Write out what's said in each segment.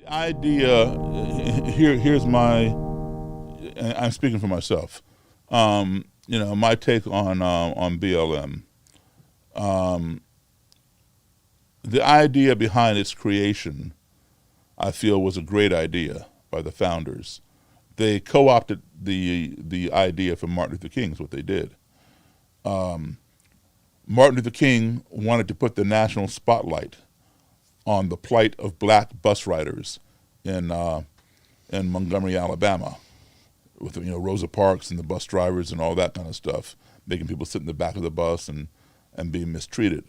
The idea, here's my, I'm speaking for myself, my take on BLM. The idea behind its creation, I feel, was a great idea by the founders. They co-opted the idea from Martin Luther King, is what they did. Martin Luther King wanted to put the national spotlight on the plight of black bus riders in Montgomery, Alabama, with Rosa Parks and the bus drivers and all that kind of stuff, making people sit in the back of the bus and being mistreated.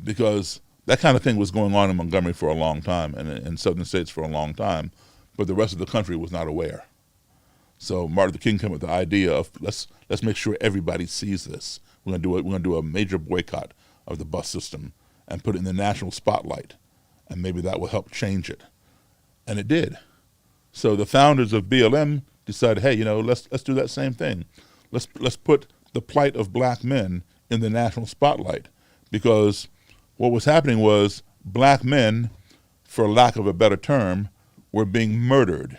Because that kind of thing was going on in Montgomery for a long time and in southern states for a long time, but the rest of the country was not aware. So Martin Luther King came up with the idea of let's make sure everybody sees this. We're gonna do a major boycott of the bus system and put it in the national spotlight, and maybe that will help change it. And it did. So the founders of BLM decided, hey, let's do that same thing. Let's put the plight of black men in the national spotlight, because what was happening was black men, for lack of a better term, were being murdered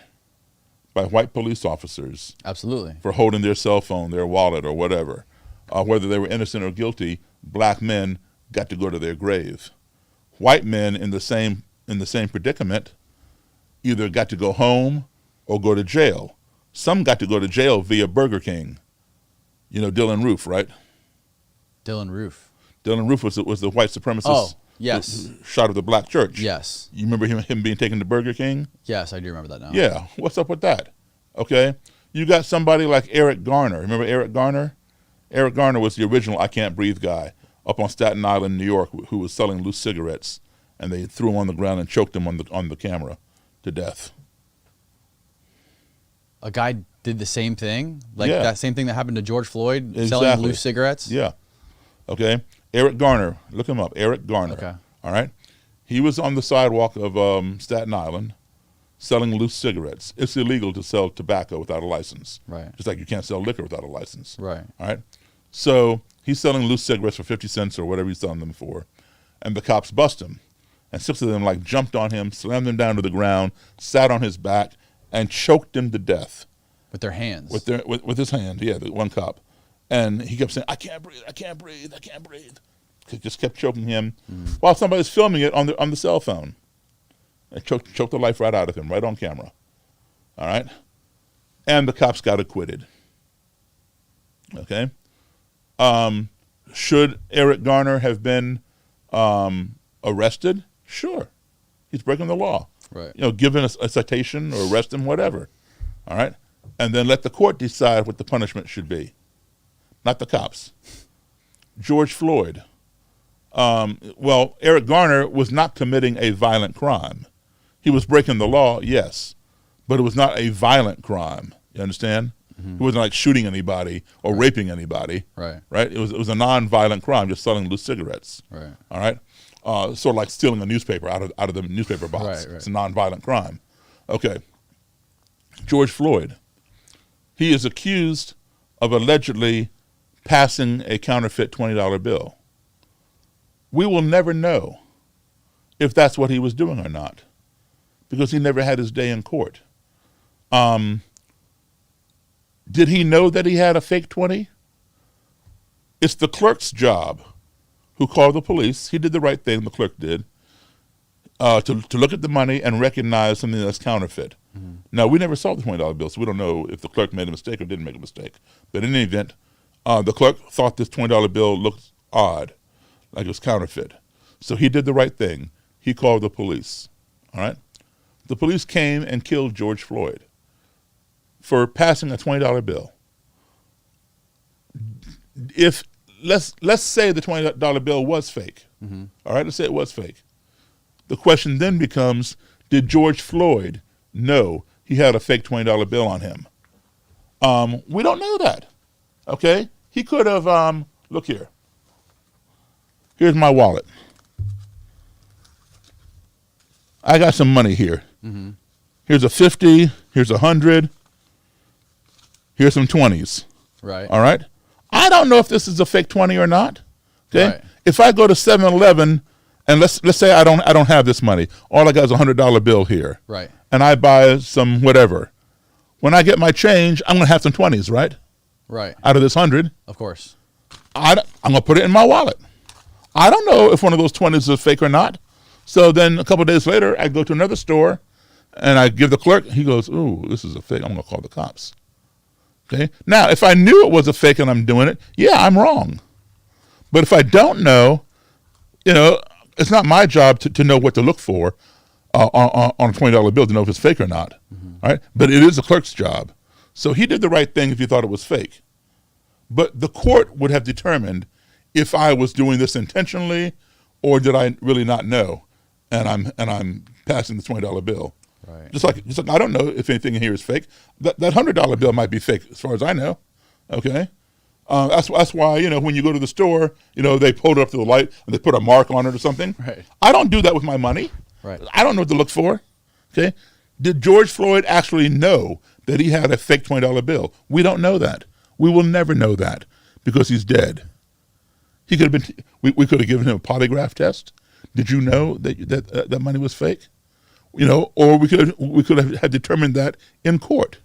by white police officers. Absolutely. For holding their cell phone, their wallet, or whatever. Whether they were innocent or guilty, black men got to go to their grave. White men in the same predicament either got to go home or go to jail. Some got to go to jail via Burger King. Dylan Roof, right? Dylan Roof. Dylan Roof was the white supremacist. Oh, yes. Shot of the black church. Yes. You remember him being taken to Burger King? Yes, I do remember that now. Yeah. What's up with that? Okay. You got somebody like Eric Garner. Remember Eric Garner? Eric Garner was the original I Can't Breathe guy up on Staten Island, New York, who was selling loose cigarettes, and they threw him on the ground and choked him on the camera to death. A guy did the same thing? That same thing that happened to George Flyod, exactly. Selling loose cigarettes? Yeah. Okay. Eric Garner. Look him up. Eric Garner. Okay. All right. He was on the sidewalk of Staten Island selling loose cigarettes. It's illegal to sell tobacco without a license. Right. Just like you can't sell liquor without a license. Right. All right. So he's selling loose cigarettes for 50 cents or whatever he's selling them for, and the cops bust him. And 6 of them jumped on him, slammed him down to the ground, sat on his back, and choked him to death. With their hands. With his hand, yeah, the one cop. And he kept saying, I can't breathe, I can't breathe, I can't breathe. He just kept choking him while somebody's filming it on the cell phone. And choked the life right out of him, right on camera. All right? And the cops got acquitted. Okay? Should Eric Garner have been arrested? Sure. He's breaking the law. Right. Given a citation or arrest him, whatever. All right? And then let the court decide what the punishment should be. Not the cops. George Flyod. Eric Garner was not committing a violent crime. He was breaking the law, yes, but it was not a violent crime. You understand? Mm-hmm. He wasn't shooting anybody or raping anybody. Right. Right? It was a non-violent crime, just selling loose cigarettes. Right. All right? Sort of like stealing a newspaper out of the newspaper box. Right. It's a non-violent crime. Okay. George Flyod. He is accused of allegedly passing a counterfeit $20 bill. We will never know if that's what he was doing or not, because he never had his day in court. Did he know that he had a fake 20? It's the clerk's job, who called the police. He did the right thing, the clerk did, to look at the money and recognize something that's counterfeit. Mm-hmm. Now, we never saw the $20 bill, so we don't know if the clerk made a mistake or didn't make a mistake. But in any event, the clerk thought this $20 bill looked odd, like it was counterfeit. So he did the right thing. He called the police. All right? The police came and killed George Flyod for passing a $20 bill. If let's say the $20 bill was fake. Mm-hmm. All right, let's say it was fake. The question then becomes, did George Flyod know he had a fake $20 bill on him? We don't know that. Okay? He could have, look here. Here's my wallet. I got some money here. Mm-hmm. Here's a 50, here's 100, here's some 20s. Right. All right? I don't know if this is a fake 20 or not. Okay? Right. If I go to 7-Eleven And let's say I don't have this money. All I got is $100 bill here. Right. And I buy some whatever. When I get my change, I'm going to have some 20s, right? Right. Out of this 100. Of course. I'm going to put it in my wallet. I don't know if one of those 20s is fake or not. So then a couple of days later, I go to another store and I give the clerk, he goes, "Ooh, this is a fake. I'm going to call the cops." Okay. Now, if I knew it was a fake and I'm doing it, yeah, I'm wrong. But if I don't know, it's not my job to know what to look for on a $20 bill to know if it's fake or not. Mm-hmm. Right? But it is the clerk's job. So he did the right thing if he thought it was fake. But the court would have determined if I was doing this intentionally or did I really not know, and I'm passing the $20 bill. Right. Just like I don't know if anything in here is fake. That $100 bill might be fake as far as I know. Okay, that's why when you go to the store, they hold it up to the light and they put a mark on it or something. Right. I don't do that with my money. Right. I don't know what to look for. Okay, did George Flyod actually know that he had a fake $20 bill? We don't know that. We will never know that because he's dead. He could have been. We could have given him a polygraph test. Did you know that money was fake? Or we could have determined that in court.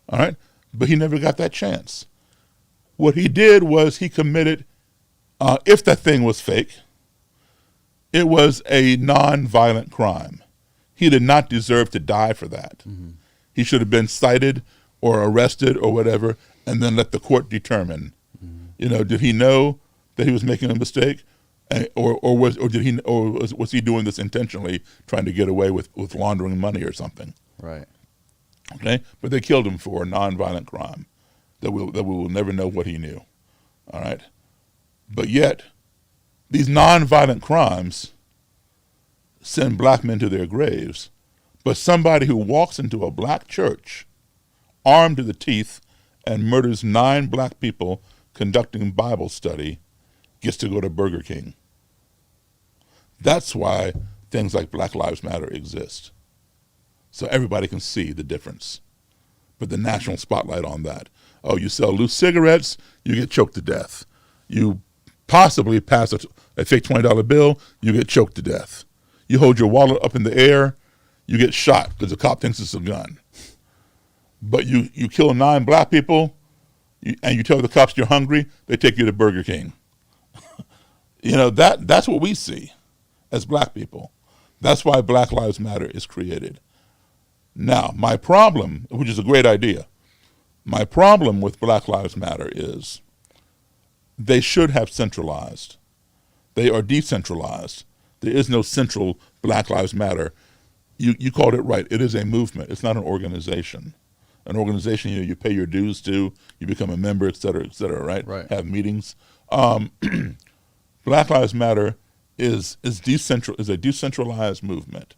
All right, but he never got that chance. What he did was he committed, if that thing was fake, it was a non-violent crime. He did not deserve to die for that. Mm-hmm. He should have been cited or arrested or whatever, and then let the court determine. Mm-hmm. Did he know that he was making a mistake? Was he doing this intentionally, trying to get away with laundering money or something? Right. Okay, but they killed him for a nonviolent crime that we will never know what he knew. All right, but yet these nonviolent crimes send black men to their graves. But somebody who walks into a black church, armed to the teeth, and murders 9 black people conducting Bible study, gets to go to Burger King. That's why things like Black Lives Matter exist. So everybody can see the difference. Put the national spotlight on that. Oh, you sell loose cigarettes, you get choked to death. You possibly pass a fake $20 bill, you get choked to death. You hold your wallet up in the air, you get shot because the cop thinks it's a gun. But you kill 9 black people, and you tell the cops you're hungry, they take you to Burger King. That's what we see as black people. That's why Black Lives Matter is created. Now, my problem, which is a great idea, my problem with Black Lives Matter is they should have centralized. They are decentralized. There is no central Black Lives Matter. You called it right. It is a movement. It's not an organization. An organization, you pay your dues to, you become a member, et cetera, right? Right. Have meetings. Black Lives Matter is a decentralized movement.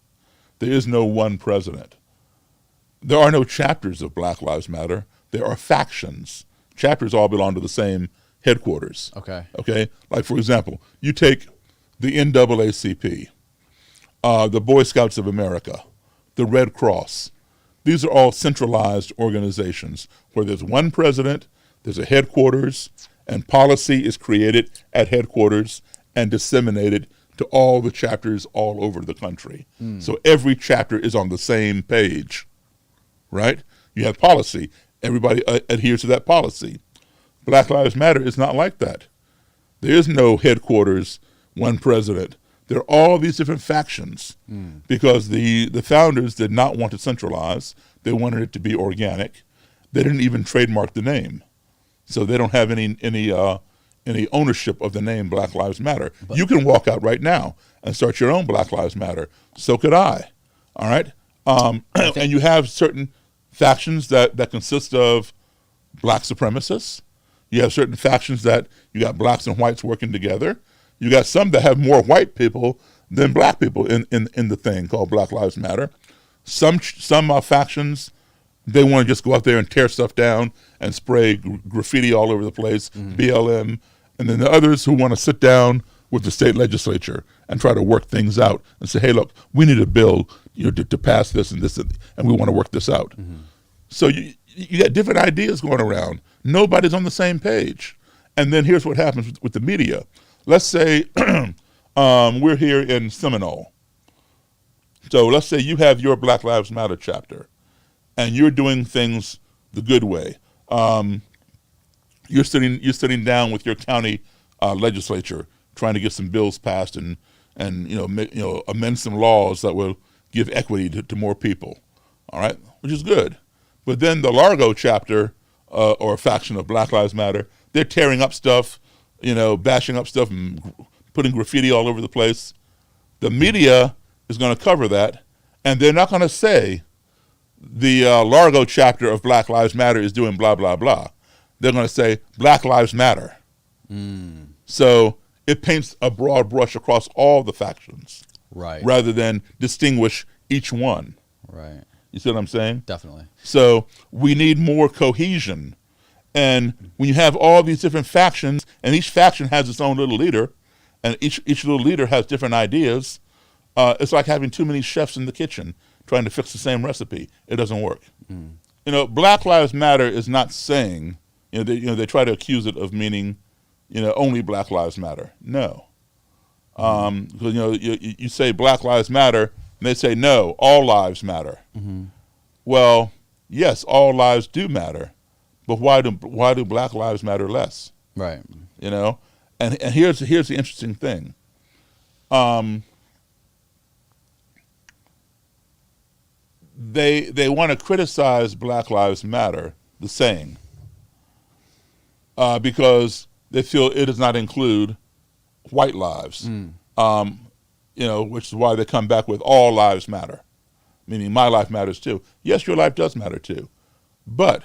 There is no one president. There are no chapters of Black Lives Matter. There are factions. Chapters all belong to the same headquarters. Okay. Like, for example, you take the NAACP, the Boy Scouts of America, the Red Cross. These are all centralized organizations where there's one president, there's a headquarters, and policy is created at headquarters and disseminated to all the chapters all over the country. So every chapter is on the same page, right? You have policy. Everybody adheres to that policy. Black Lives Matter is not like that. There is no headquarters, one president. There are all these different factions because the founders did not want to centralize. They wanted it to be organic. They didn't even trademark the name. So they don't have any ownership of the name Black Lives Matter. But you can walk out right now and start your own Black Lives Matter. So could I. All right? And you have certain factions that consist of black supremacists. You have certain factions that you got blacks and whites working together. You got some that have more white people than black people in the thing called Black Lives Matter. Some factions, they want to just go out there and tear stuff down and spray graffiti all over the place, BLM. And then the others who want to sit down with the state legislature and try to work things out and say, hey, look, we need a bill to pass this and this, and we want to work this out. So you got different ideas going around. Nobody's on the same page. And then here's what happens with the media. Let's say we're here in Seminole. So let's say you have your Black Lives Matter chapter, and you're doing things the good way. You're sitting down with your county legislature, trying to get some bills passed and amend some laws that will give equity to more people. All right, which is good. But then the Largo chapter or a faction of Black Lives Matter, they're tearing up stuff, bashing up stuff and putting graffiti all over the place. The media is going to cover that, and they're not going to say the Largo chapter of Black Lives Matter is doing blah, blah, blah. They're going to say Black Lives Matter. So it paints a broad brush across all the factions, right, rather than distinguish each one. Right. You see what I'm saying? Definitely. So we need more cohesion. And when you have all these different factions, and each faction has its own little leader, and each little leader has different ideas, it's like having too many chefs in the kitchen trying to fix the same recipe. It doesn't work. Black Lives Matter is not saying, they try to accuse it of meaning, only Black Lives Matter. No. Because, you say Black Lives Matter, and they say, no, all lives matter. Well, yes, all lives do matter, but why do Black lives matter less? Right. And here's the interesting thing. They want to criticize Black Lives Matter, the saying, because they feel it does not include white lives. Which is why they come back with all lives matter, meaning my life matters too. Yes, your life does matter too. But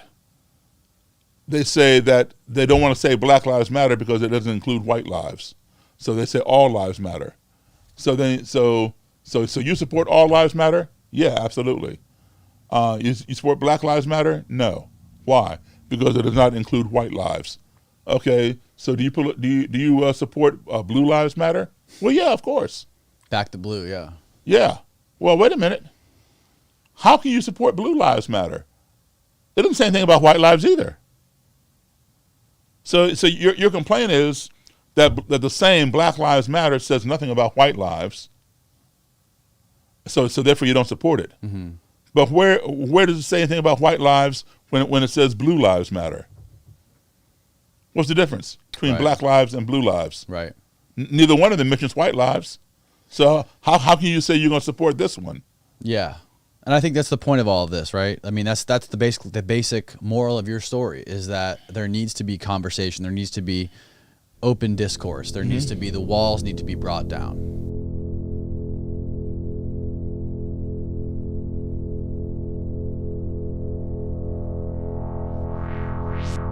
they say that they don't want to say Black Lives Matter because it doesn't include white lives. So they say all lives matter. So you support all lives matter? Yeah, absolutely. You support Black Lives Matter? No. Why? Because it does not include white lives. Okay, so do you support Blue Lives Matter? Well, yeah, of course. Back to blue, yeah. Yeah. Well, wait a minute. How can you support Blue Lives Matter? It doesn't say anything about white lives either. So your complaint is that the same Black Lives Matter says nothing about white lives. So therefore you don't support it. But where does it say anything about white lives when it says Blue Lives Matter? What's the difference between Black lives and blue lives? Right. Neither one of them mentions white lives. So how can you say you're going to support this one? Yeah. And I think that's the point of all of this, right? I mean, that's the basic moral of your story is that there needs to be conversation. There needs to be open discourse. There needs to be, the walls need to be brought down.